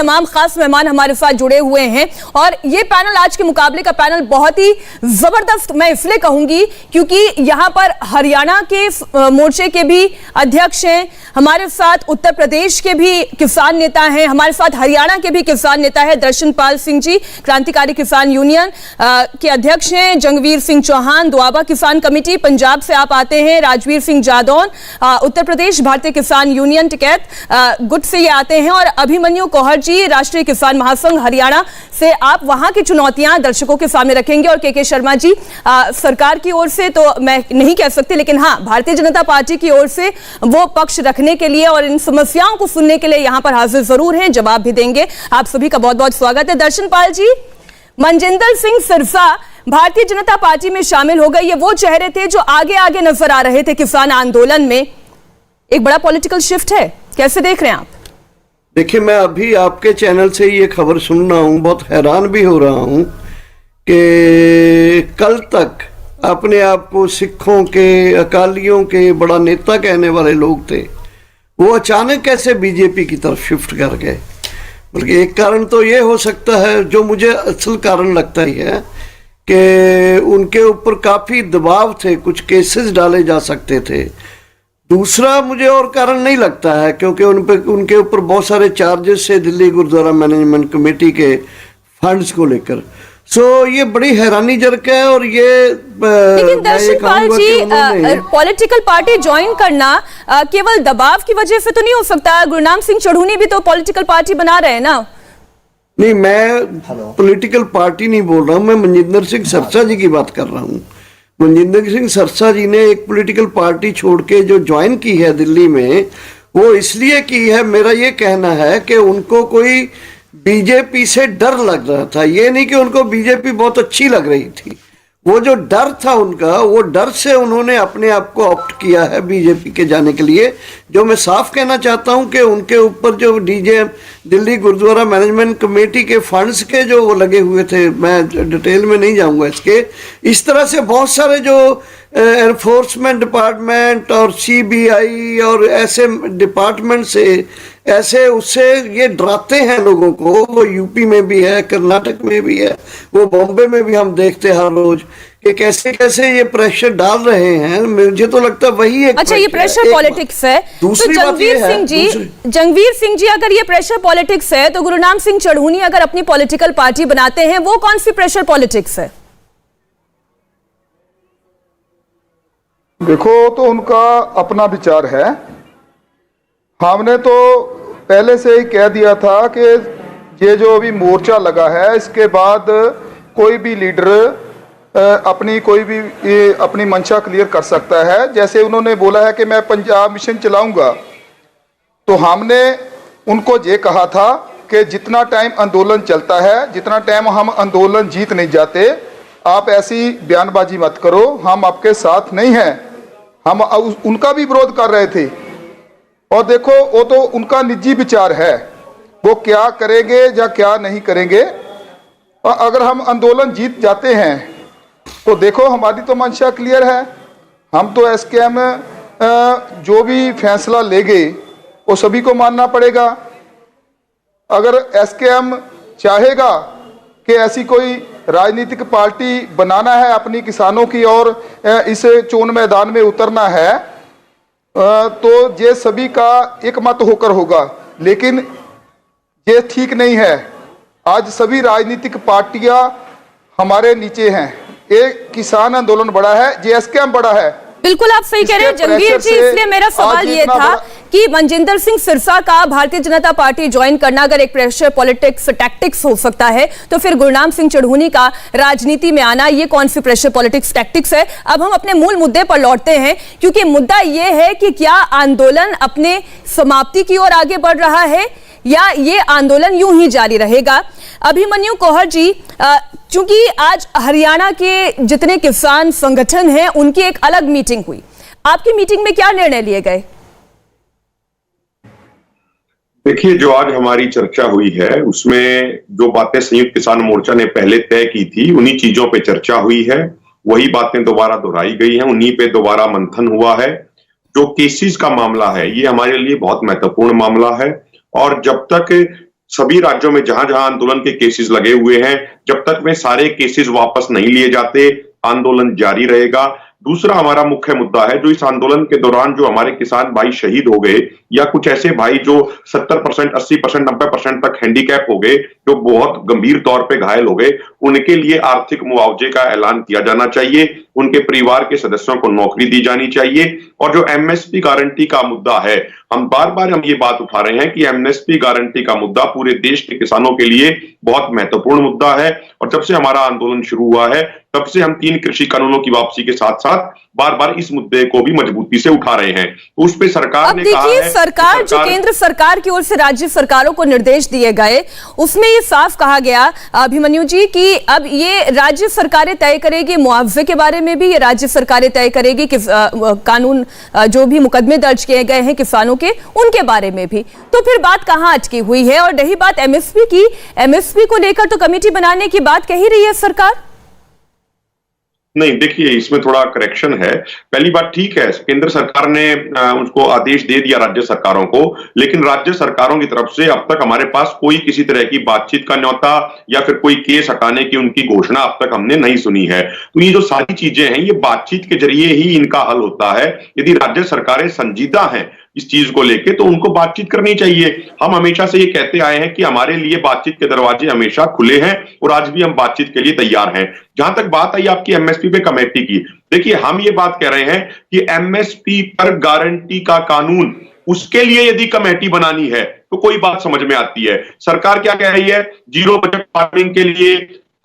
तमाम खास मेहमान हमारे साथ जुड़े हुए हैं और ये पैनल, आज के मुकाबले का पैनल बहुत ही जबरदस्त मैं इसलिए कहूंगी क्योंकि यहाँ पर हरियाणा के मोर्चे के भी अध्यक्ष हैं, हमारे साथ उत्तर प्रदेश के भी किसान नेता हैं, हमारे साथ हरियाणा के भी किसान नेता है दर्शनपाल सिंह जी, क्रांतिकारी किसान यूनियन के अध्यक्ष हैं, जंगवीर सिंह चौहान, दुआबा किसान कमेटी, पंजाब से आप आते हैं, राजवीर सिंह जादौन, उत्तर प्रदेश भारतीय किसान यूनियन टिकैत गुट से ये आते हैं, और अभिमन्यु कौहर जी, राष्ट्रीय किसान महासंघ हरियाणा से आप वहां की चुनौतियां दर्शकों के सामने रखेंगे, और के शर्मा जी सरकार की ओर से तो मैं नहीं कह सकती, लेकिन हाँ भारतीय जनता पार्टी की ओर से वो पक्ष रखने के लिए और इन समस्याओं को सुनने के लिए यहां पर हाजिर जरूर हैं, जवाब भी देंगे। आप सभी का बहुत बहुत स्वागत है। दर्शनपाल जी, मनजिंदर सिंह सिरसा भारतीय जनता पार्टी में शामिल हो गए, ये वो चेहरे थे जो आगे आगे नजर आ रहे थे किसान आंदोलन में, एक बड़ा पॉलिटिकल शिफ्ट है, कैसे देख रहे हैं आप? देखिए, मैं अभी आपके चैनल से ये खबर सुन रहा हूँ, बहुत हैरान भी हो रहा हूँ कि कल तक अपने आप को सिखों के, अकालियों के बड़ा नेता कहने वाले लोग थे, वो अचानक कैसे बीजेपी की तरफ शिफ्ट कर गए। बल्कि एक कारण तो ये हो सकता है, जो मुझे असल कारण लगता ही है, कि उनके ऊपर काफ़ी दबाव थे, कुछ केसेस डाले जा सकते थे। दूसरा मुझे और कारण नहीं लगता है, क्योंकि उनके ऊपर बहुत सारे चार्जेस है दिल्ली गुरुद्वारा मैनेजमेंट कमेटी के फंड्स को लेकर। ये बड़ी हैरानीजनक है। और ये लेकिन दर्शनपाल जी, पॉलिटिकल पार्टी ज्वाइन करना केवल दबाव की वजह से तो नहीं हो सकता। गुरनाम सिंह चढ़ूनी भी तो पॉलिटिकल पार्टी बना रहे हैं ना। नहीं, मैं पॉलिटिकल पार्टी नहीं बोल रहा हूँ, मैं मनजिंदर सिंह सिरसा जी की बात कर रहा हूँ। मनजिंदर सिंह सिरसा जी ने एक पॉलिटिकल पार्टी छोड़ के जो ज्वाइन की है दिल्ली में, वो इसलिए की है, मेरा ये कहना है कि उनको कोई बीजेपी से डर लग रहा था। ये नहीं कि उनको बीजेपी बहुत अच्छी लग रही थी, वो जो डर था उनका, वो डर से उन्होंने अपने आप को ऑप्ट किया है बीजेपी के जाने के लिए। जो मैं साफ कहना चाहता हूं कि उनके ऊपर जो दिल्ली गुरुद्वारा मैनेजमेंट कमेटी के फंड्स के जो वो लगे हुए थे, मैं डिटेल में नहीं जाऊंगा इसके, इस तरह से बहुत सारे जो एनफोर्समेंट डिपार्टमेंट और सीबीआई और ऐसे डिपार्टमेंट से ऐसे उससे ये डराते हैं लोगों को। वो यूपी में भी है, कर्नाटक में भी है, वो बॉम्बे में भी हम देखते हैं हर रोज कि कैसे कैसे ये प्रेशर डाल रहे हैं। मुझे तो लगता है वही एक अच्छा, ये प्रेशर पॉलिटिक्स है। दूसरी तो बात ये है, जंगवीर सिंह जी, अगर ये प्रेशर पॉलिटिक्स है तो गुरनाम सिंह चढ़ूनी अगर अपनी पॉलिटिकल पार्टी बनाते हैं, वो कौन सी प्रेशर पॉलिटिक्स है? देखो, तो उनका अपना विचार है। हमने तो पहले से ही कह दिया था कि ये जो अभी मोर्चा लगा है, इसके बाद कोई भी लीडर अपनी मंशा क्लियर कर सकता है। जैसे उन्होंने बोला है कि मैं पंजाब मिशन चलाऊंगा, तो हमने उनको ये कहा था कि जितना टाइम आंदोलन चलता है, जितना टाइम हम आंदोलन जीत नहीं जाते, आप ऐसी बयानबाजी मत करो, हम आपके साथ नहीं हैं। हम उनका भी विरोध कर रहे थे। और देखो, वो तो उनका निजी विचार है, वो क्या करेंगे या क्या नहीं करेंगे। और अगर हम आंदोलन जीत जाते हैं तो देखो, हमारी तो मंशा क्लियर है। हम तो एसकेएम जो भी फैसला लेंगे वो सभी को मानना पड़ेगा। अगर एसकेएम चाहेगा कि ऐसी कोई राजनीतिक पार्टी बनाना है अपनी किसानों की और इस चुनाव मैदान में उतरना है, तो ये सभी का एक मत होकर होगा। लेकिन ये ठीक नहीं है। आज सभी राजनीतिक पार्टियां हमारे नीचे हैं। एक किसान आंदोलन बड़ा है, ये एसकेएम बड़ा है। बिल्कुल आप सही कह रहे हैं जंगवीर जी। इसलिए मेरा सवाल ये था कि मनजिंदर सिंह सिरसा का भारतीय जनता पार्टी ज्वाइन करना अगर एक प्रेशर पॉलिटिक्स टैक्टिक्स हो सकता है, तो फिर गुरनाम सिंह चढ़ूनी का राजनीति में आना ये कौन सी प्रेशर पॉलिटिक्स टैक्टिक्स है? अब हम अपने मूल मुद्दे पर लौटते हैं, क्योंकि मुद्दा ये है कि क्या आंदोलन अपने समाप्ति की ओर आगे बढ़ रहा है या ये आंदोलन यूं ही जारी रहेगा? अभिमन्यु कौहर जी, चूंकि आज हरियाणा के जितने किसान संगठन हैं उनकी एक अलग मीटिंग हुई, आपकी मीटिंग में क्या निर्णय लिए गए? देखिए, जो आज हमारी चर्चा हुई है उसमें जो बातें संयुक्त किसान मोर्चा ने पहले तय की थी, उन्हीं चीजों पे चर्चा हुई है। वही बातें दोबारा दोहराई गई हैं, उन्हीं पे दोबारा मंथन हुआ है। जो केसेस का मामला है, ये हमारे लिए बहुत महत्वपूर्ण मामला है। और जब तक सभी राज्यों में जहां जहां आंदोलन के केसेस लगे हुए हैं, जब तक वे सारे केसेस वापस नहीं लिए जाते, आंदोलन जारी रहेगा। दूसरा हमारा मुख्य मुद्दा है, जो इस आंदोलन के दौरान जो हमारे किसान भाई शहीद हो गए, या कुछ ऐसे भाई जो 70%, 80%, 90% तक हैंडीकैप हो गए, जो बहुत गंभीर तौर पे घायल हो गए, उनके लिए आर्थिक मुआवजे का ऐलान किया जाना चाहिए। उनके परिवार के सदस्यों को नौकरी दी जानी चाहिए। और जो एमएसपी गारंटी का मुद्दा है, हम बार बार ये बात उठा रहे हैं कि एमएसपी गारंटी का मुद्दा पूरे देश के किसानों के लिए बहुत महत्वपूर्ण मुद्दा है। और जब से हमारा आंदोलन शुरू हुआ है, तब से हम 3 कृषि कानूनों की वापसी के साथ साथ बार बार इस मुद्दे को भी मजबूती से उठा रहे हैं। तो उस पे सरकार ने कहा है, सरकार जो केंद्र सरकार की ओर से राज्य सरकारों को निर्देश दिए गए, उसमें ये साफ कहा गया अभिमन्यु जी कि अब ये राज्य सरकारें तय करेगी, मुआवजे के बारे में भी ये राज्य सरकारें तय करेगी, कि कानून जो भी मुकदमे दर्ज किए गए हैं किसानों के, उनके बारे में भी। तो फिर बात कहां अटकी हुई है? और रही बात एमएसपी की, एमएसपी को लेकर तो कमेटी बनाने की बात कही रही है सरकार। नहीं, देखिए इसमें थोड़ा करेक्शन है। पहली बात, ठीक है, केंद्र सरकार ने उसको आदेश दे दिया राज्य सरकारों को, लेकिन राज्य सरकारों की तरफ से अब तक हमारे पास कोई किसी तरह की बातचीत का न्योता या फिर कोई केस हटाने की उनकी घोषणा अब तक हमने नहीं सुनी है। तो ये जो सारी चीजें हैं, ये बातचीत के जरिए ही इनका हल होता है। यदि राज्य सरकारें संजीदा हैं इस चीज को लेके, तो उनको बातचीत करनी चाहिए। हम हमेशा से ये कहते आए हैं कि हमारे लिए बातचीत के दरवाजे हमेशा खुले हैं, और आज भी हम बातचीत के लिए तैयार हैं। जहां तक बात आई आपकी एमएसपी पे कमेटी की, देखिए हम ये बात कह रहे हैं कि एमएसपी पर गारंटी का कानून, उसके लिए यदि कमेटी बनानी है तो कोई बात समझ में आती है। सरकार क्या कह रही है, जीरो बजट फार्मिंग के लिए,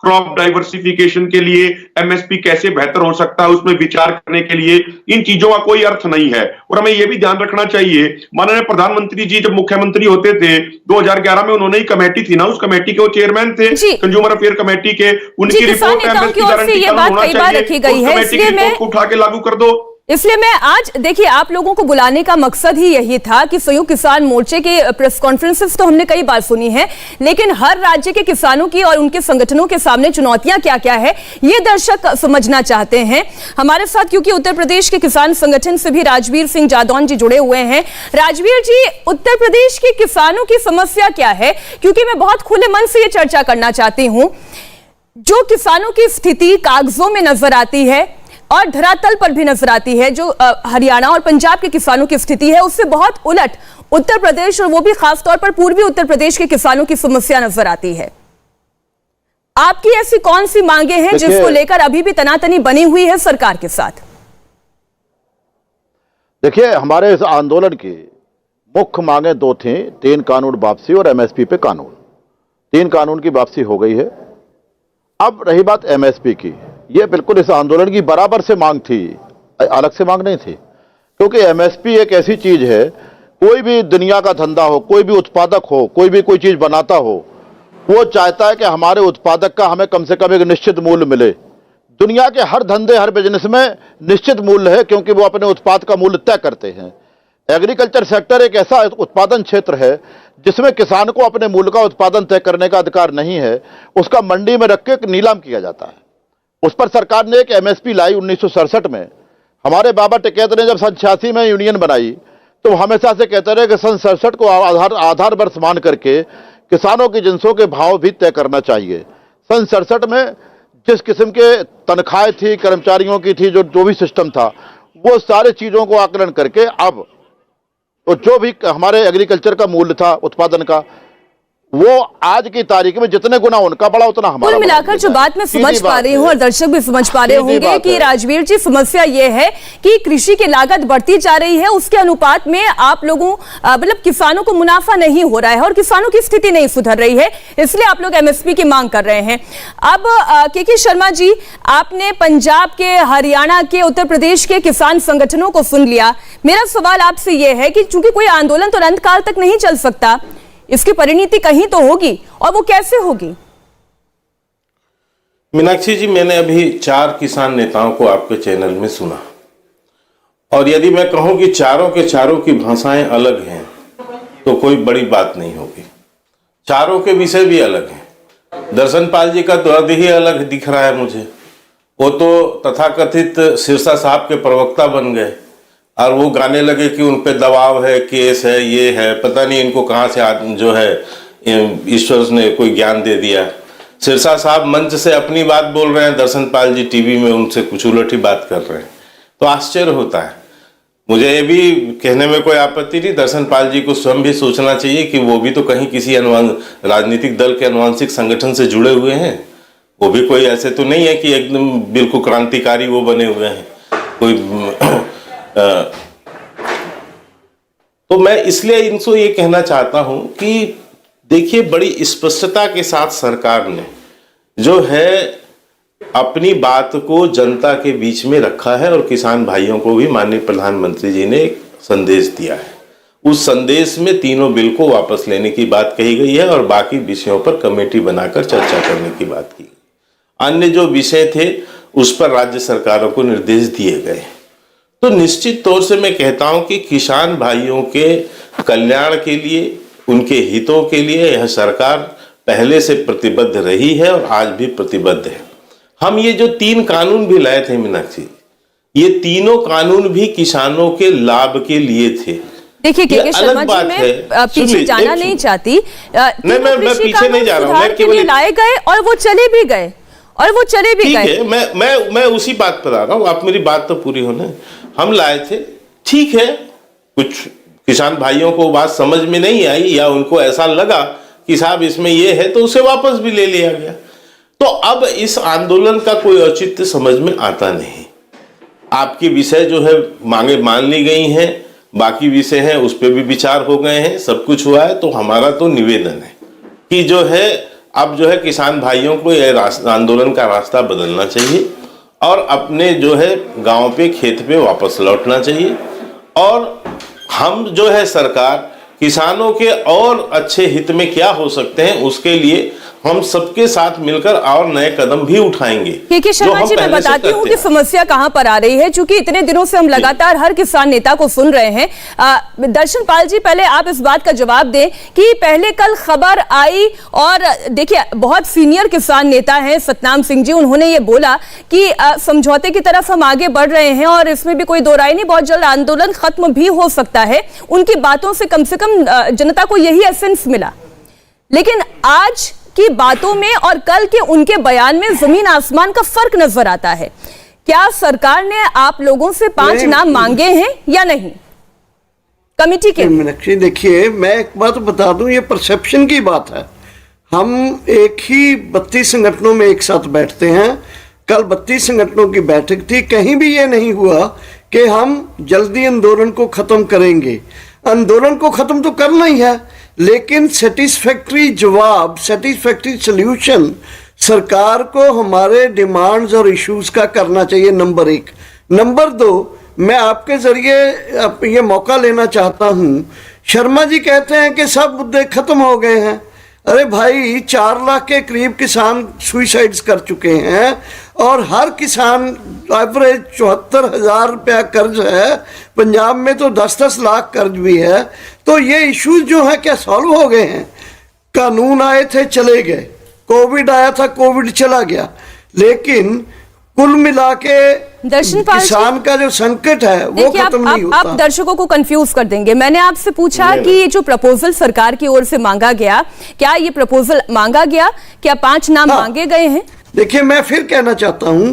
क्रॉप डाइवर्सिफिकेशन के लिए एमएसपी कैसे बेहतर हो सकता है, उसमें विचार करने के लिए इन चीजों का कोई अर्थ नहीं है। और हमें यह भी ध्यान रखना चाहिए, माननीय प्रधानमंत्री जी जब मुख्यमंत्री होते थे 2011 में, उन्होंने ही कमेटी थी ना, उस कमेटी के वो चेयरमैन थे कंज्यूमर अफेयर कमेटी के। उनकी रिपोर्ट एमएसपी गारंटी का होना चाहिए, उस कमेटी की रिपोर्ट को उठा के लागू कर दो। इसलिए मैं आज, देखिए, आप लोगों को बुलाने का मकसद ही यही था कि संयुक्त किसान मोर्चे के प्रेस कॉन्फ्रेंसेस तो हमने कई बार सुनी है, लेकिन हर राज्य के किसानों की और उनके संगठनों के सामने चुनौतियां क्या क्या है, ये दर्शक समझना चाहते हैं। हमारे साथ क्योंकि उत्तर प्रदेश के किसान संगठन से भी राजवीर सिंह जादौन जी जुड़े हुए हैं। राजवीर जी, उत्तर प्रदेश के किसानों की समस्या क्या है? क्योंकि मैं बहुत खुले मन से ये चर्चा करना चाहती हूं। जो किसानों की स्थिति कागजों में नजर आती है और धरातल पर भी नजर आती है, जो हरियाणा और पंजाब के किसानों की स्थिति है, उससे बहुत उलट उत्तर प्रदेश, और वो भी खासतौर पर पूर्वी उत्तर प्रदेश के किसानों की समस्या नजर आती है। आपकी ऐसी कौन सी मांगे हैं जिसको लेकर अभी भी तनातनी बनी हुई है सरकार के साथ? देखिए, हमारे इस आंदोलन की मुख्य मांगे 2 थी, 3 कानून वापसी और एमएसपी पे कानून। 3 कानून की वापसी हो गई है। अब रही बात एमएसपी की, ये बिल्कुल इस आंदोलन की बराबर से मांग थी, अलग से मांग नहीं थी। क्योंकि एमएसपी एक ऐसी चीज है, कोई भी दुनिया का धंधा हो, कोई भी उत्पादक हो, कोई भी कोई चीज बनाता हो, वो चाहता है कि हमारे उत्पादक का हमें कम से कम एक निश्चित मूल्य मिले। दुनिया के हर धंधे, हर बिजनेस में निश्चित मूल्य है, क्योंकि वो अपने उत्पाद का मूल्य तय करते हैं। एग्रीकल्चर सेक्टर एक ऐसा उत्पादन क्षेत्र है जिसमें किसान को अपने मूल्य का उत्पादन तय करने का अधिकार नहीं है, उसका मंडी में रख के नीलाम किया जाता है। उस पर सरकार ने एक एमएसपी लाई 1967 में। हमारे बाबा टिकैत ने जब सन 86 में यूनियन बनाई, तो हमेशा से कहते रहे कि सन 67 को आधार वर्ष मान करके किसानों की जिनसों के भाव भी तय करना चाहिए। सन 67 में जिस किस्म के तनख्वाहें थी, कर्मचारियों की थी, जो भी सिस्टम था, वो सारे चीजों को आकलन करके अब तो जो भी हमारे एग्रीकल्चर का मूल्य था उत्पादन का, वो आज की तारीख में जितने गुना उनका बड़ा उतना हमारा। कुल मिलाकर जो बात मैं समझ पा रही हूँ और दर्शक भी समझ पा रहे होंगे कि राजवीर जी, समस्या ये है कि कृषि की लागत बढ़ती जा रही है, उसके अनुपात में आप लोगों मतलब किसानों को मुनाफा नहीं हो रहा है और किसानों की स्थिति नहीं सुधर रही है, इसलिए आप लोग एमएसपी की मांग कर रहे हैं। अब के शर्मा जी, आपने पंजाब के, हरियाणा के, उत्तर प्रदेश के किसान संगठनों को सुन लिया। मेरा सवाल आपसे यह है कि चूंकि कोई आंदोलन तो अनंतकाल तक नहीं चल सकता, इसकी परिणति कहीं तो होगी, और वो कैसे होगी? मीनाक्षी जी, मैंने अभी 4 किसान नेताओं को आपके चैनल में सुना, और यदि मैं कहूं कि चारों के चारों की भाषाएं अलग हैं तो कोई बड़ी बात नहीं होगी। चारों के विषय भी अलग हैं। दर्शन पाल जी का दर्द ही अलग दिख रहा है मुझे। वो तो तथाकथित सिरसा साहब के प्रवक्ता बन गए और वो गाने लगे कि उन पे दबाव है, केस है, ये है, पता नहीं इनको कहाँ से जो है ईश्वर ने कोई ज्ञान दे दिया। सिरसा साहब मंच से अपनी बात बोल रहे हैं, दर्शन पाल जी टीवी में उनसे कुछ उलट ही बात कर रहे हैं, तो आश्चर्य होता है। मुझे ये भी कहने में कोई आपत्ति नहीं, दर्शन पाल जी को स्वयं भी सोचना चाहिए कि वो भी तो कहीं किसी राजनीतिक दल के अनुवांशिक संगठन से जुड़े हुए हैं। वो भी कोई ऐसे तो नहीं है कि एकदम बिल्कुल क्रांतिकारी वो बने हुए हैं कोई। तो मैं इसलिए इनसे ये कहना चाहता हूं कि देखिए, बड़ी स्पष्टता के साथ सरकार ने जो है अपनी बात को जनता के बीच में रखा है और किसान भाइयों को भी माननीय प्रधानमंत्री जी ने एक संदेश दिया है। उस संदेश में तीनों बिल को वापस लेने की बात कही गई है और बाकी विषयों पर कमेटी बनाकर चर्चा करने की बात की गई। अन्य जो विषय थे उस पर राज्य सरकारों को निर्देश दिए गए। तो निश्चित तौर से मैं कहता हूं कि किसान भाइयों के कल्याण के लिए, उनके हितों के लिए यह सरकार पहले से प्रतिबद्ध रही है और आज भी प्रतिबद्ध है। हम ये जो 3 कानून भी लाए थे मीनाक्षी, ये तीनों कानून भी किसानों के लाभ के लिए थे। देखिए के शर्मा जी, मैं पीछे जाना नहीं चाहती। नहीं, मैं पीछे नहीं जा रहा हूं, मैं केवल लाए गए और वो चले भी गए ठीक है, मैं उसी बात पर आ रहा हूं। आप मेरी बात तो पूरी होने। हम लाए थे, ठीक है, कुछ किसान भाइयों को बात समझ में नहीं आई या उनको ऐसा लगा कि साहब इसमें ये है, तो उसे वापस भी ले लिया गया। तो अब इस आंदोलन का कोई औचित्य समझ में आता नहीं। आपके विषय जो है मांगे मान ली गई हैं, बाकी विषय हैं उस पर भी विचार हो गए हैं, सब कुछ हुआ है। तो हमारा तो निवेदन है कि जो है अब जो है किसान भाइयों को यह आंदोलन का रास्ता बदलना चाहिए और अपने जो है गांव पे, खेत पे वापस लौटना चाहिए। और हम जो है सरकार किसानों के और अच्छे हित में क्या हो सकते हैं उसके लिए हम सबके साथ मिलकर और नए कदम भी उठाएंगे। के शर्मा जी, मैं बताती हूँ कि समस्या कहां पर आ रही है, क्योंकि इतने दिनों से हम लगातार हर किसान नेता को सुन रहे हैं। दर्शन पाल जी, पहले आप इस बात का जवाब दें कि पहले कल खबर आई और देखिए बहुत सीनियर किसान नेता हैं सतनाम सिंह जी, उन्होंने ये बोला कि समझौते की तरफ हम आगे बढ़ रहे हैं और इसमें भी कोई दो राय नहीं, बहुत जल्द आंदोलन खत्म भी हो सकता है। उनकी बातों से कम जनता को यही एसेंस मिला। लेकिन आज की बातों में और कल के उनके बयान में जमीन आसमान का फर्क नजर आता है। क्या सरकार ने आप लोगों से 5 नाम मांगे हैं या नहीं कमेटी के? मीनाक्षी, देखिए मैं एक बात बता दूं, ये परसेप्शन की बात है। हम एक ही 32 संगठनों में एक साथ बैठते हैं। कल 32 संगठनों की बैठक थी, कहीं भी ये नहीं हुआ कि हम जल्दी आंदोलन को खत्म करेंगे। आंदोलन को खत्म तो करना ही है, लेकिन सेटिस्फैक्ट्री जवाब, सेटिस्फैक्ट्री सॉल्यूशन सरकार को हमारे डिमांड्स और इश्यूज का करना चाहिए, नंबर 1। नंबर 2, मैं आपके जरिए ये मौका लेना चाहता हूं। शर्मा जी कहते हैं कि सब मुद्दे खत्म हो गए हैं। अरे भाई, 4 लाख के करीब किसान सुइसाइड्स कर चुके हैं और हर किसान एवरेज 74,000 रुपया कर्ज है। पंजाब में तो 10-10 लाख कर्ज भी है। तो ये इश्यूज जो है क्या सॉल्व हो गए हैं? कानून आए थे, चले गए। कोविड आया था, कोविड चला गया। लेकिन कुल मिला के किसान का जो संकट है वो खत्म नहीं होता। आप दर्शकों को कंफ्यूज कर देंगे। मैंने आपसे पूछा कि ये जो प्रपोजल सरकार की ओर से मांगा गया, क्या ये प्रपोजल मांगा गया? क्या 5 नाम मांगे गए हैं? देखिए, मैं फिर कहना चाहता हूं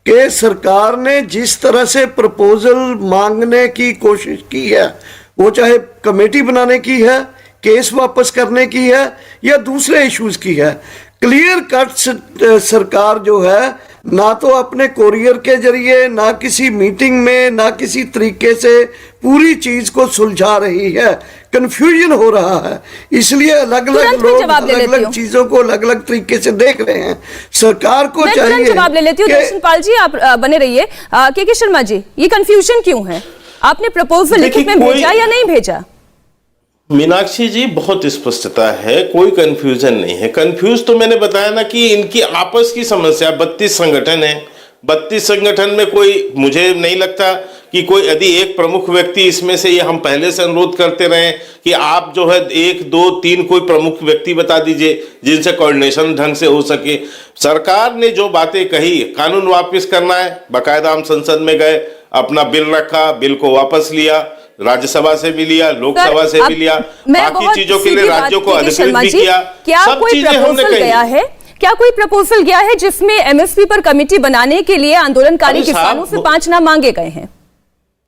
कि सरकार ने जिस तरह से प्रपोजल मांगने की कोशिश की है, वो चाहे कमेटी बनाने की है, केस वापस करने की है या दूसरे इश्यूज की है, क्लियर कट सरकार जो है ना तो अपने कोरियर के जरिए, ना किसी मीटिंग में, ना किसी तरीके से पूरी चीज को सुलझा रही है। कंफ्यूजन हो रहा है, इसलिए अलग अलग लोग अलग अलग चीजों को अलग अलग तरीके से देख रहे हैं। सरकार को चाहिए। जवाब ले लेती हूँ। दर्शन पाल जी, आप बने रहिए। के शर्मा जी, ये कंफ्यूजन क्यों है? आपने प्रपोजल लिखित में भेजा या नहीं भेजा? मीनाक्षी जी, बहुत स्पष्टता है, कोई कंफ्यूजन नहीं है। कंफ्यूज तो मैंने बताया ना कि इनकी आपस की समस्या। 32 संगठन है, 32 संगठन में कोई, मुझे नहीं लगता कि कोई, यदि एक प्रमुख व्यक्ति इसमें से, ये हम पहले से अनुरोध करते रहे कि आप जो है 1, 2, 3 कोई प्रमुख व्यक्ति बता दीजिए जिनसे कोऑर्डिनेशन ढंग से हो सके। सरकार ने जो बातें कही, कानून वापस करना है, बाकायदा हम संसद में गए, अपना बिल रखा, बिल को वापस लिया, राज्यसभा से भी लिया, लोकसभा से भी लिया, बाकी चीजों के लिए राज्यों को अधिकृत भी किया। क्या सब कोई चीजें हमने प्रपोजल कही। गया है? क्या कोई प्रपोजल गया है जिसमें एमएसपी पर कमेटी बनाने के लिए आंदोलनकारी किसानों से 5 नाम मांगे गए हैं?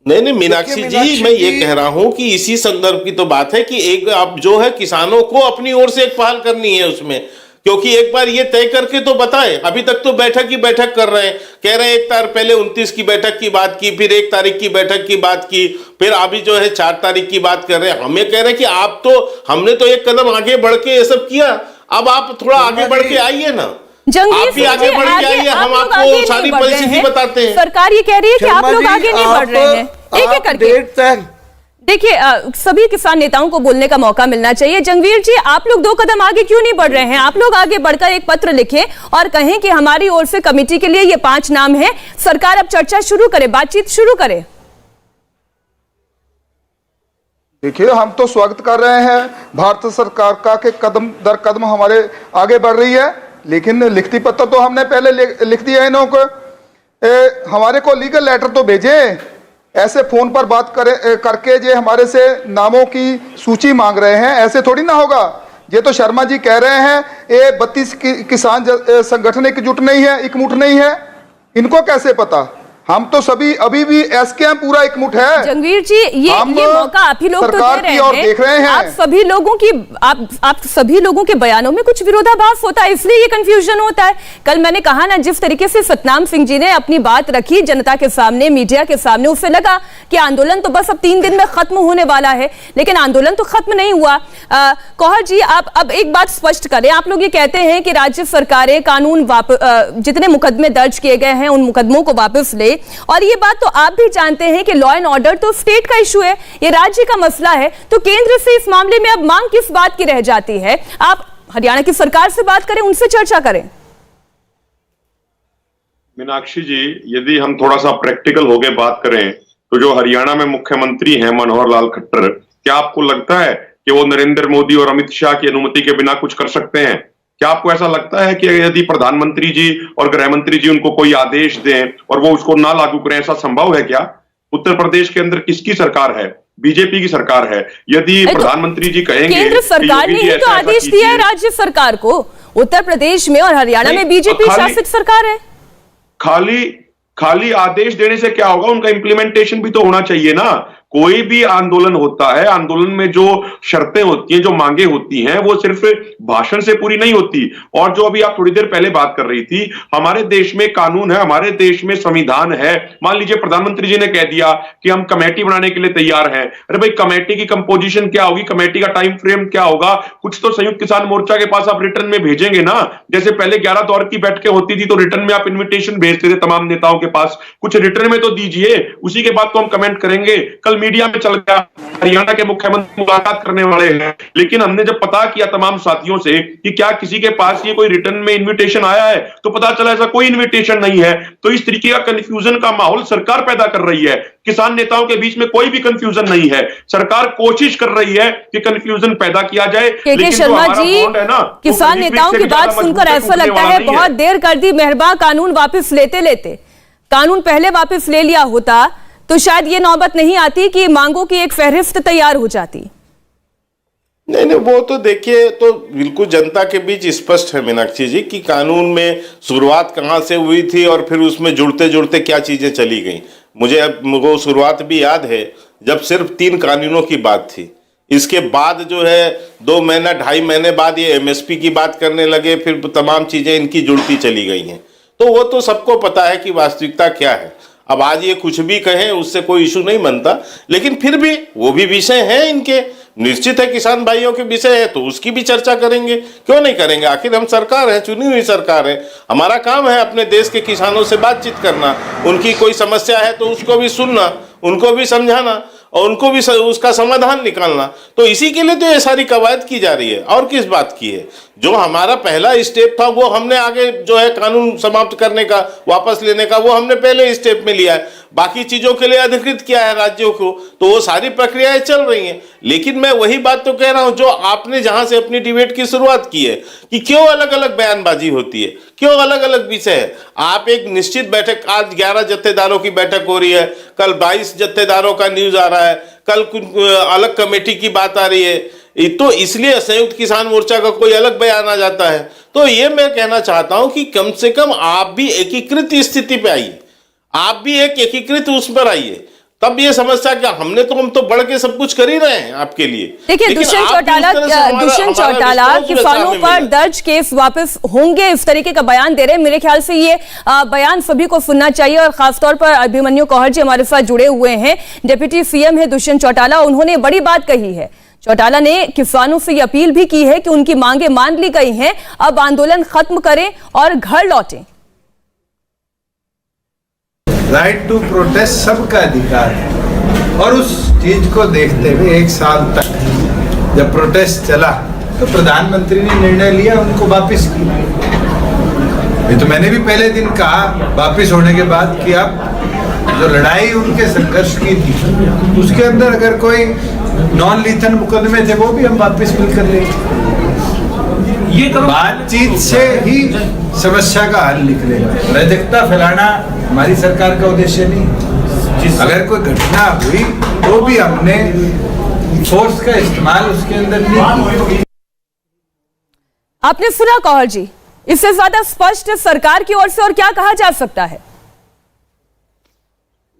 नहीं मीनाक्षी जी, मैं ये कह रहा हूं कि इसी संदर्भ की तो बात है कि एक अब जो है किसानों को अपनी ओर से एक पहल करनी है उसमें, क्योंकि एक बार ये तय करके तो बताएं। अभी तक तो बैठक की बैठक कर रहे हैं, कह रहे हैं 1 तारीख पहले 29 की बैठक की बात की, फिर 1 तारीख की बैठक की बात की, फिर अभी जो है 4 तारीख की बात कर रहे हैं। हमें कह रहे हैं कि आप तो, हमने तो एक कदम आगे बढ़ के ये सब किया, अब आप थोड़ा आगे बढ़ के आइए ना। आप भी आगे बढ़ के आइए, हम आपको सारी परिस्थिति बताते हैं। सरकार ये कह रही है कि आप लोग आगे नहीं बढ़ रहे हैं। एक एक करके देखिए, सभी किसान नेताओं को बोलने का मौका मिलना चाहिए। जंगवीर जी, आप लोग 2 कदम आगे क्यों नहीं बढ़ रहे हैं? आप लोग आगे बढ़कर एक पत्र लिखें और कहें कि हमारी ओर से कमेटी के लिए ये 5 नाम हैं, सरकार अब चर्चा शुरू करे, बातचीत शुरू करे। देखिए, हम तो स्वागत कर रहे हैं भारत सरकार का कि कदम दर कदम हमारे आगे बढ़ रही है, लेकिन लिखती पत्र तो हमने पहले लिख दिया है इन्हों को। हमारे को लीगल लेटर तो भेजे, ऐसे फोन पर बात करके जे हमारे से नामों की सूची मांग रहे हैं, ऐसे थोड़ी ना होगा। ये तो शर्मा जी कह रहे हैं ये 32 किसान संगठन एकजुट नहीं है, एकमुठ नहीं है, इनको कैसे पता? हम तो सभी अभी भी एसकेएम पूरा एकमुठ है। जंगवीर जी, ये मौका आप ही लोग तो दे रहे हैं। आप सभी लोगों की आप सभी लोगों के बयानों में कुछ विरोधाभास होता है, इसलिए ये कंफ्यूजन होता है। कल मैंने कहा ना, जिस तरीके से सतनाम सिंह जी ने अपनी बात रखी जनता के सामने, मीडिया के सामने, उससे लगा कि आंदोलन तो बस अब 3 दिन में खत्म होने वाला है, लेकिन आंदोलन तो खत्म नहीं हुआ। कौहर जी, आप अब एक बात स्पष्ट करें। आप लोग ये कहते हैं कि राज्य सरकारें कानून जितने मुकदमे दर्ज किए गए हैं उन मुकदमों को वापस ले, और ये बात तो आप भी जानते हैं कि लॉ एंड ऑर्डर तो स्टेट का इशू है, ये राज्य का मसला है, तो केंद्र से इस मामले में अब मांग किस बात की रह जाती है? आप हरियाणा की सरकार से बात करें, उनसे चर्चा करें। मीनाक्षी जी, यदि हम थोड़ा सा प्रैक्टिकल होके बात करें तो जो हरियाणा में मुख्यमंत्री हैं मनोहर लाल खट्टर, क्या आपको लगता है कि वो नरेंद्र मोदी और अमित शाह की अनुमति के बिना कुछ कर सकते हैं? क्या आपको ऐसा लगता है कि यदि प्रधानमंत्री जी और गृह मंत्री जी उनको कोई आदेश दें और वो उसको ना लागू करें, ऐसा संभव है क्या? उत्तर प्रदेश के अंदर किसकी सरकार है? बीजेपी की सरकार है। यदि प्रधानमंत्री जी कहेंगे, केंद्र सरकार ने ही तो आदेश दिया है राज्य सरकार को। उत्तर प्रदेश में और हरियाणा में बीजेपी शासित सरकार है। खाली आदेश देने से क्या होगा? उनका इंप्लीमेंटेशन भी तो होना चाहिए ना। कोई भी आंदोलन होता है, आंदोलन में जो शर्तें होती हैं, जो मांगे होती हैं, वो सिर्फ भाषण से पूरी नहीं होती। और जो अभी आप थोड़ी देर पहले बात कर रही थी, हमारे देश में कानून है, हमारे देश में संविधान है। मान लीजिए प्रधानमंत्री जी ने कह दिया कि हम कमेटी बनाने के लिए तैयार हैं। अरे भाई, कमेटी की कंपोजिशन क्या होगी, कमेटी का टाइम फ्रेम क्या होगा, कुछ तो संयुक्त किसान मोर्चा के पास आप रिटर्न में भेजेंगे ना। जैसे पहले 11 दौर की बैठकें होती थी तो रिटर्न में आप इन्विटेशन भेजते थे तमाम नेताओं के पास, कुछ रिटर्न में तो दीजिए, उसी के बाद तो हम कमेंट करेंगे। कल मीडिया में चल गया हरियाणा के मुख्यमंत्री मुलाकात करने वाले हैं, लेकिन हमने जब पता किया तमाम साथियों से कि क्या किसी के पास ये कोई रिटर्न में इनविटेशन आया है, तो पता चला ऐसा कोई इनविटेशन नहीं है। तो इस तरीके का कंफ्यूजन का माहौल सरकार पैदा कर रही है। किसान नेताओं के बीच में कोई भी कंफ्यूजन नहीं है। सरकार कोशिश कर रही है कि कंफ्यूजन पैदा किया जाए। के शर्मा जी, किसान नेताओं की बात सुनकर ऐसा लगता है बहुत देर कर दी मेहरबान। कानून वापस लेते लेते, कानून पहले वापस ले लिया होता तो शायद ये नौबत नहीं आती कि मांगों की एक फहरिस्त तैयार हो जाती। नहीं, वो तो देखिए, तो बिल्कुल जनता के बीच स्पष्ट है मीनाक्षी जी कि कानून में शुरुआत कहाँ से हुई थी और फिर उसमें जुड़ते जुड़ते क्या चीजें चली गई। मुझे वो शुरुआत भी याद है जब सिर्फ 3 कानूनों की बात थी। इसके बाद जो है 2 महीना 2.5 महीने बाद ये एमएसपी की बात करने लगे, फिर तमाम चीजें इनकी जुड़ती चली गई हैं। तो वो तो सबको पता है कि वास्तविकता क्या है। अब आज ये कुछ भी कहें उससे कोई इशू नहीं बनता, लेकिन फिर भी वो भी विषय हैं इनके, निश्चित है किसान भाइयों के विषय है तो उसकी भी चर्चा करेंगे, क्यों नहीं करेंगे। आखिर हम सरकार है, चुनी हुई सरकार है, हमारा काम है अपने देश के किसानों से बातचीत करना, उनकी कोई समस्या है तो उसको भी सुनना, उनको भी समझाना और उनको भी उसका समाधान निकालना। तो इसी के लिए तो ये सारी कवायद की जा रही है, और किस बात की है। जो हमारा पहला स्टेप था वो हमने आगे जो है कानून समाप्त करने का, वापस लेने का, वो हमने पहले स्टेप में लिया है। बाकी चीजों के लिए अधिकृत किया है राज्यों को, तो वो सारी प्रक्रियाएं चल रही हैं। लेकिन मैं वही बात तो कह रहा हूं जो आपने जहां से अपनी डिबेट की शुरुआत की है कि क्यों अलग अलग बयानबाजी होती है, क्यों अलग अलग विषय है। आप एक निश्चित बैठक, आज 11 जत्थेदारों की बैठक हो रही है, कल 22 जत्थेदारों का न्यूज आ रहा है, कल अलग कमेटी की बात आ रही है, तो इसलिए संयुक्त किसान मोर्चा का कोई अलग बयान आ जाता है। तो ये मैं कहना चाहता हूं कि कम से कम आप भी एकीकृत स्थिति पे आइए, आप भी एक एकीकृत उस पर आइए, तब ये समस्या क्या हम तो बढ़ के सब कुछ कर ही रहे हैं आपके लिए। देखिए दुष्यंत चौटाला किसानों पर दर्ज केस वापस होंगे, इस तरीके का बयान दे रहे हैं। मेरे ख्याल से ये बयान सभी को सुनना चाहिए और खासतौर पर अभिमन्यु कौहर जी हमारे साथ जुड़े हुए हैं, डिप्टी सीएम है दुष्यंत चौटाला, उन्होंने बड़ी बात कही है। चौटाला ने किसानों से ये अपील भी की है कि उनकी मांगे मान ली गई हैं, अब आंदोलन खत्म करें और घर लौटें। राइट टू प्रोटेस्ट सबका अधिकार है और उस चीज को देखते हुए 1 साल तक जब प्रोटेस्ट चला तो प्रधानमंत्री ने निर्णय लिया उनको वापस किया। ये तो मैंने भी पहले दिन कहा वापस होने के बाद कि अब जो लड़ाई उनके संघर्ष की थी उसके अंदर अगर कोई नॉन लीथल मुकदमे थे वो भी हम वापस मिलकर लेंगे। ये बातचीत से ही समस्या का हल निकलेगा। अराजकता फैलाना हमारी सरकार का उद्देश्य नहीं। अगर कोई घटना हुई तो भी हमने फोर्स का इस्तेमाल उसके अंदर नहीं किया। आपने सुना कौहर जी, इससे ज्यादा स्पष्ट सरकार की ओर से और क्या कहा जा सकता है?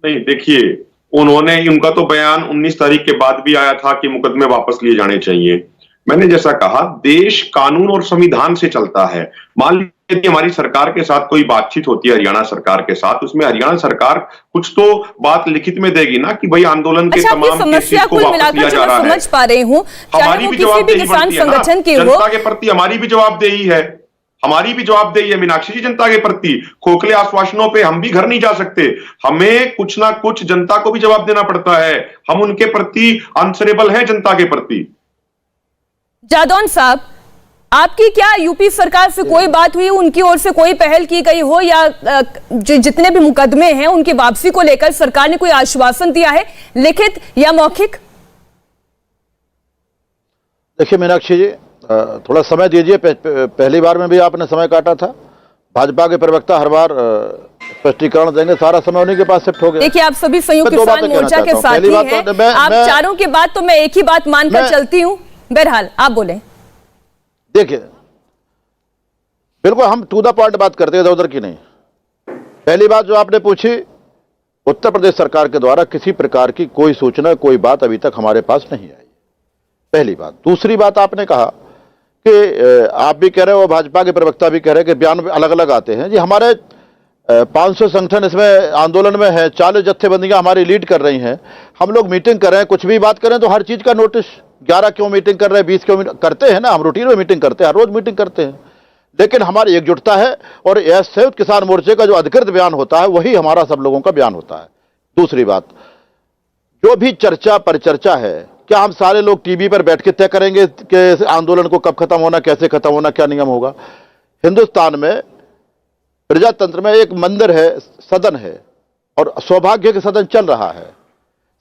नहीं, देखिए उन्होंने, उनका तो बयान 19 तारीख के बाद भी आया था कि मुकदमे वापस लिए जाने चाहिए। मैंने जैसा कहा, देश कानून और संविधान से चलता है। मान लीजिए यदि हमारी सरकार के साथ कोई बातचीत होती है हरियाणा सरकार के साथ, उसमें हरियाणा सरकार कुछ तो बात लिखित में देगी ना कि भाई आंदोलन के तमाम समस्या को मिलाकर जो मैं समझ पा रही हूँ, हमारी भी जवाबदेही किसान संगठन की जनता के प्रति हमारी भी जवाबदेही है, हमारी भी जवाबदेही है मीनाक्षी जी जनता के प्रति। खोखले आश्वासनों पे हम भी घर नहीं जा सकते, हमें कुछ ना कुछ जनता को भी जवाब देना पड़ता है। हम उनके प्रति आंसरेबल हैं, जनता के प्रति। जादौन साहब, आपकी क्या यूपी सरकार से कोई बात हुई, उनकी ओर से कोई पहल की गई हो, या जितने भी मुकदमे हैं उनकी वापसी को लेकर सरकार ने कोई आश्वासन दिया है, लिखित या मौखिक? देखिए मीनाक्षी जी, थोड़ा समय दीजिए। पहली बार में भी आपने समय काटा था। भाजपा के प्रवक्ता हर बार स्पष्टीकरण देंगे, सारा समय उन्हीं के पास शिफ्ट हो गया। देखिए आप सभी संयुक्त किसान मोर्चा के साथी हैं, आप चारों की बात तो मैं एक ही बात मानकर चलती हूँ। बहरहाल आप बोले। देखिए बिल्कुल हम टू द पॉइंट बात करते हैं, इधर उधर की नहीं। पहली बात जो आपने पूछी, उत्तर प्रदेश सरकार के द्वारा किसी प्रकार की कोई सूचना, कोई बात अभी तक हमारे पास नहीं आई, पहली बात। दूसरी बात, आपने कहा कि आप भी कह रहे हो, भाजपा के प्रवक्ता भी कह रहे हैं कि बयान अलग अलग आते हैं। जी हमारे 500 संगठन इसमें आंदोलन में है, 40 जत्थेबंदियां हमारी लीड कर रही हैं। हम लोग मीटिंग कर रहे हैं, कुछ भी बात करें तो हर चीज का नोटिस, 11 क्यों मीटिंग कर रहे हैं, 20 क्यों करते हैं ना, हम रूटीन में मीटिंग करते हैं, हर रोज मीटिंग करते हैं। लेकिन हमारी एकजुटता है और यह संयुक्त किसान मोर्चे का जो अधिकृत बयान होता है वही हमारा सब लोगों का बयान होता है। दूसरी बात, जो भी चर्चा परिचर्चा है, क्या हम सारे लोग टीवी पर बैठ के तय करेंगे कि आंदोलन को कब खत्म होना, कैसे खत्म होना, क्या नियम होगा? हिंदुस्तान में प्रजातंत्र में एक मंदिर है, सदन है, और सौभाग्य के सदन चल रहा है।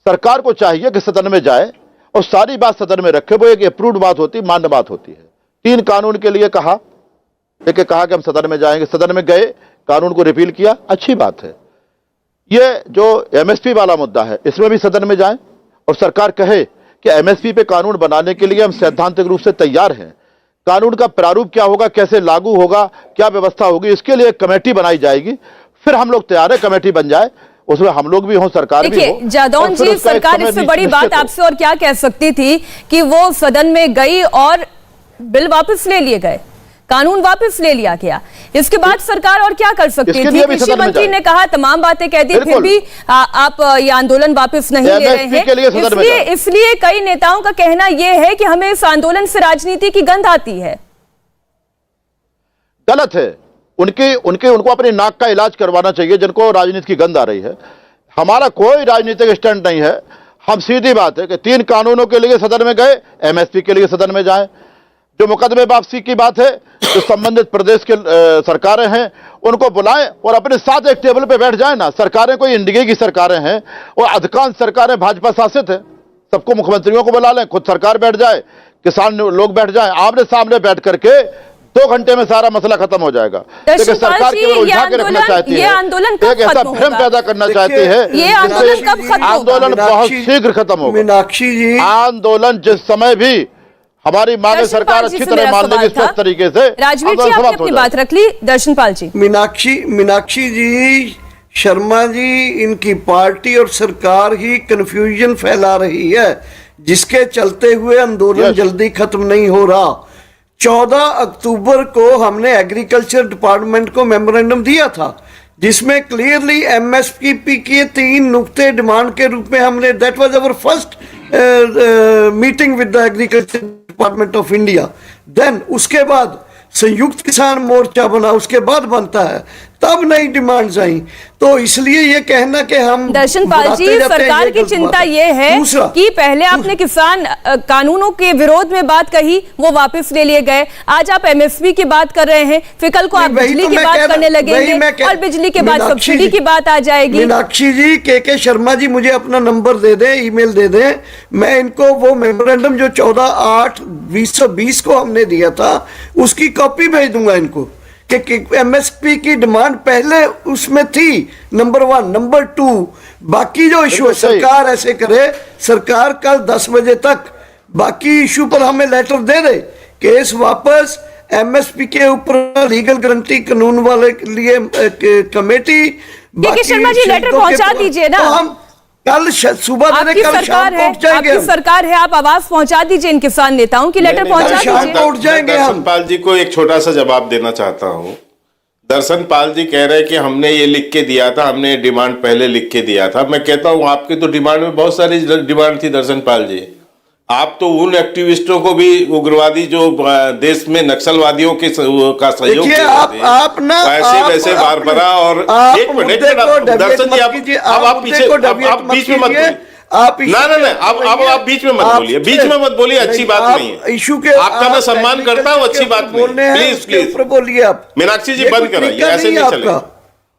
सरकार को चाहिए कि सदन में जाए और सारी बात सदन में रखे। वो एक अप्रूव्ड बात होती, मान्य बात होती है। 3 कानून के लिए कहा कि हम सदन में जाएंगे, सदन में गए, कानून को रिपील किया, अच्छी बात है। ये जो एमएसपी वाला मुद्दा है, इसमें भी सदन में जाएं और सरकार कहे कि एमएसपी पे कानून बनाने के लिए हम सैद्धांतिक रूप से तैयार हैं। कानून का प्रारूप क्या होगा, कैसे लागू होगा, क्या व्यवस्था होगी, इसके लिए एक कमेटी बनाई जाएगी। फिर हम लोग तैयार है, कमेटी बन जाए, उसमें हम लोग भी हों, सरकार भी हो। जादौन जी, सरकार इससे बड़ी बात आपसे और क्या कह सकती थी कि वो सदन में गई और बिल वापस ले लिए गए, कानून वापस ले लिया गया। इसके बाद सरकार और क्या कर सकती थी? कृषि मंत्री ने कहा, तमाम बातें कह दी, फिर भी आप ये आंदोलन वापस नहीं ले रहे हैं। इसलिए कई नेताओं का कहना यह है कि हमें इस आंदोलन से राजनीति की गंध आती है। गलत है। उनको अपनी नाक का इलाज करवाना चाहिए, जिनको राजनीति की गंध आ रही है। हमारा कोई राजनीतिक स्टैंड नहीं है। हम सीधी बात है कि 3 कानूनों के लिए सदन में गए, एमएसपी के लिए सदन में जाएं। जो मुकदमे वापसी की बात है, जो संबंधित प्रदेश के सरकारें हैं उनको बुलाएं और अपने साथ एक टेबल पे बैठ जाएं ना। सरकारें कोई इंडिया की सरकारें हैं और अधिकांश सरकारें भाजपा शासित है। सबको मुख्यमंत्रियों को बुला लें, खुद सरकार बैठ जाए, किसान लोग बैठ जाएं, आमने सामने बैठ करके 2 घंटे में सारा मसला खत्म हो जाएगा। लेकिन सरकार केवल उलझा के रखना चाहती है, एक ऐसा भ्रम पैदा करना चाहती है। ये आंदोलन कब खत्म होगा? आंदोलन बहुत शीघ्र खत्म होगा। मीनाक्षी जी, आंदोलन जिस समय भी हमारी मांगे सरकार अच्छी तरह मान लेगी स्पष्ट तरीके से, राजवीर जी आपने अपनी बात रख ली। दर्शनपाल जी, मीनाक्षी जी, शर्मा जी, इनकी पार्टी और सरकार ही कंफ्यूजन फैला रही है, जिसके चलते हुए आंदोलन जल्दी खत्म नहीं हो रहा। 14 अक्टूबर को हमने एग्रीकल्चर डिपार्टमेंट को मेमोरेंडम दिया था, जिसमें क्लियरली एमएसपी के 3 नुक्ते डिमांड के रूप में हमने, that was our first meeting with the agriculture department of India. Then उसके बाद संयुक्त किसान मोर्चा बना, उसके बाद बनता है, तब नई डिमांड्स आई। तो इसलिए ये कहना कि हम दर्शनपाल जी, सरकार की चिंता ये है कि पहले आपने किसान कानूनों के विरोध में बात कही, वो वापस ले लिए गए। आज आप एमएसपी की बात कर रहे हैं, फिर कल को आप बिजली की बात करने लगेंगे और बिजली के बाद सब्सिडी की बात आ जाएगी। मीनाक्षी जी, के शर्मा जी मुझे अपना नंबर दे दें, ईमेल दे दें, मैं इनको वो मेमोरेंडम जो 14/8/2020 को हमने दिया था उसकी कॉपी भेज दूंगा इनको, कि एमएसपी की डिमांड पहले उसमें थी, नंबर 1। नंबर 2, बाकी जो इशू है सरकार ऐसे करे, सरकार कल 10 बजे तक बाकी इशू पर हमें लेटर दे दे, केस वापस, एमएसपी के ऊपर लीगल गारंटी कानून वाले के लिए कमेटी। के शर्मा जी, लेटर पहुंचा दीजिए ना, तो हम कल सुबह आपकी सरकार है, आपकी सरकार है, आप आवाज पहुंचा दीजिए इन किसान नेताओं की, लेटर पहुंचा दीजिए। उठ जाएंगे हम। दर्शनपाल जी को एक छोटा सा जवाब देना चाहता हूं। दर्शनपाल जी कह रहे हैं कि हमने ये लिख के दिया था, हमने डिमांड पहले लिख के दिया था। मैं कहता हूं आपकी तो डिमांड में बहुत सारी डिमांड थी दर्शनपाल जी। आप तो उन एक्टिविस्टों को भी, उग्रवादी जो देश में नक्सलवादियों के का सहयोग आप ना ऐसे वैसे बारबरा और एक मिनट दर्शन जी, अब आप पीछे, आप बीच में मत बोलिए, आप बीच में मत बोलिए, बीच में मत बोलिए, अच्छी बात नहीं है। इशू के आपका मैं सम्मान करता हूँ, अच्छी बात नहीं, प्लीज बोलिए आप। मीनाक्षी जी बंद कराइए, ऐसे नहीं चलेगा।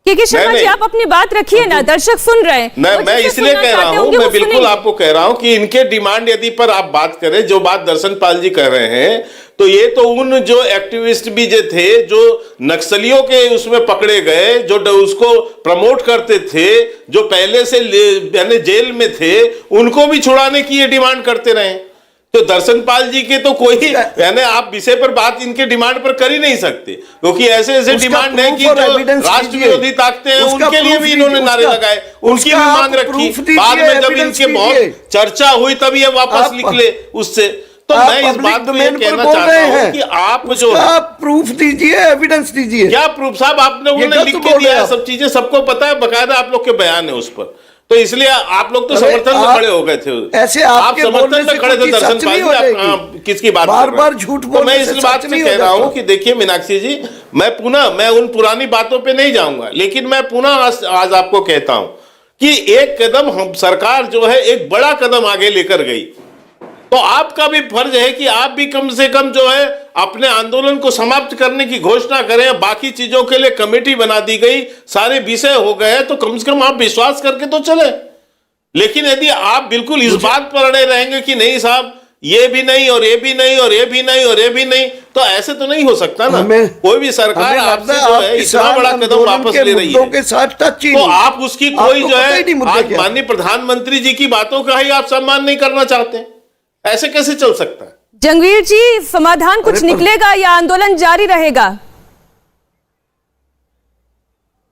के शर्मा जी, आप अपनी बात रखिए ना, दर्शक सुन रहे हैं। मैं इसलिए कह रहा हूं, मैं बिल्कुल आपको कह रहा हूं कि इनके डिमांड यदि पर आप बात करें, जो बात दर्शनपाल जी कह रहे हैं, तो ये तो उन जो एक्टिविस्ट भी जो थे, जो नक्सलियों के उसमें पकड़े गए, जो उसको प्रमोट करते थे, जो पहले से यानी जेल में थे, उनको भी छुड़ाने की ये डिमांड करते रहे। तो दर्शनपाल जी के तो कोई यानी आप विषय पर बात इनके डिमांड पर कर ही नहीं सकते, क्योंकि ऐसे ऐसे डिमांड है कि जो राष्ट्र विरोधी ताकतें हैं उनके लिए भी इन्होंने नारे लगाए, उनकी भी मांग रखी। बाद में जब इनके बहुत चर्चा हुई तब ये वापस निकले उससे। तो मैं इस बात को ये कहना चाहता हूँ कि आप जो प्रूफ दीजिए, एविडेंस दीजिए। क्या प्रूफ साहब? आपने उन्होंने लिख के दिया है, सब चीजें सबको पता है, बकायदा आप लोग के बयान है उस पर। तो इसलिए आप लोग तो समर्थन में खड़े हो गए थे, ऐसे आप समर्थन में खड़े थे दर्शनपाल जी, आप किसकी बात बार झूठ बोल। तो मैं इस बात में कह रहा हूं कि देखिए मीनाक्षी जी, मैं उन पुरानी बातों पे नहीं जाऊंगा, लेकिन मैं पुनः आज आपको कहता हूं कि एक कदम हम सरकार जो है एक बड़ा कदम आगे लेकर गई, तो आपका भी फर्ज है कि आप भी कम से कम जो है अपने आंदोलन को समाप्त करने की घोषणा करें। बाकी चीजों के लिए कमेटी बना दी गई, सारे विषय हो गए, तो कम से कम आप विश्वास करके तो चले। लेकिन यदि आप बिल्कुल इस बात पर अड़े रहेंगे कि नहीं साहब ये भी नहीं और ये भी नहीं और ये भी नहीं और ये भी नहीं, तो ऐसे तो नहीं हो सकता ना। कोई भी सरकार आपसे जो है इतना बड़ा कदम वापस ले रही है के साथ टच ही तो आप उसकी कोई जो है आज माननीय प्रधानमंत्री जी की बातों का ही आप सम्मान नहीं करना चाहते, ऐसे कैसे चल सकता है? जंगवीर जी, समाधान कुछ निकलेगा या आंदोलन जारी रहेगा?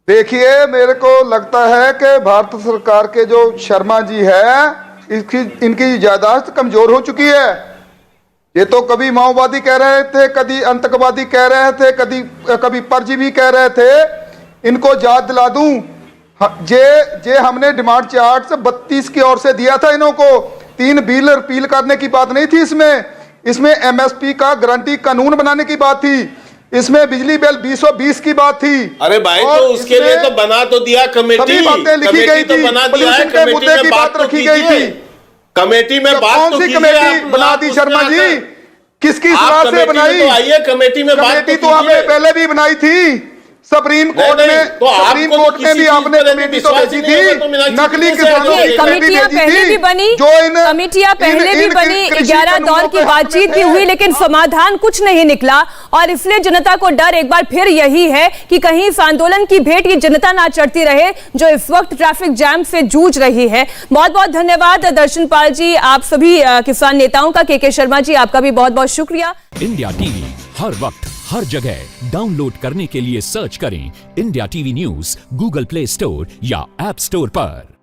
देखिए, मेरे को लगता है कि भारत सरकार के जो शर्मा जी है, इनकी याददाश्त कमजोर हो चुकी है। ये तो कभी माओवादी कह रहे थे, कभी आतंकवादी कह रहे थे, कभी परजीवी कह रहे थे। इनको याद दिला दूं, जे हमने डिमांड चार्ट 32 की ओर से दिया था इन्हों को। 3 बिल रिपील करने की बात नहीं थी इसमें एमएसपी का गारंटी कानून बनाने की बात थी, इसमें बिजली बिल 2020 की बात थी। अरे भाई, तो उसके लिए तो बना तो दिया कमेटी, सभी बातें लिखी गई थी, पोल्यूशन के मुद्दे की बात रखी गई थी। कमेटी में बात कौन सी कमेटी बना दी शर्मा जी? किसकी सलाह से बनाई? आइए कमेटी में बात तो आपने पहले भी बनाई थी, सुप्रीम कोर्ट नहीं, में तो सुप्रीम आपको कोर्ट तो में किसी भी चीज आपने पर कमेटी तो विश्वास भेजी ही नहीं होगा, तो थी मीनाक्षी नकली कैसे किसानों आगे की कमेटियां कमेटी पहले भेजी भी थी, बनी, जो इन कमेटियां पहले भी बनी, 11 दौर की बातचीत भी हुई, लेकिन समाधान कुछ नहीं निकला। और इसलिए जनता को डर एक बार फिर यही है कि कहीं इस आंदोलन की भेंट ये जनता ना चढ़ती रहे जो इस वक्त ट्रैफिक जैम से जूझ रही है। बहुत बहुत धन्यवाद दर्शनपाल जी, आप सभी किसान नेताओं का। के शर्मा जी, आपका भी बहुत बहुत शुक्रिया। इंडिया टीवी हर वक्त हर जगह डाउनलोड करने के लिए सर्च करें India TV news Google play store या ऐप स्टोर पर।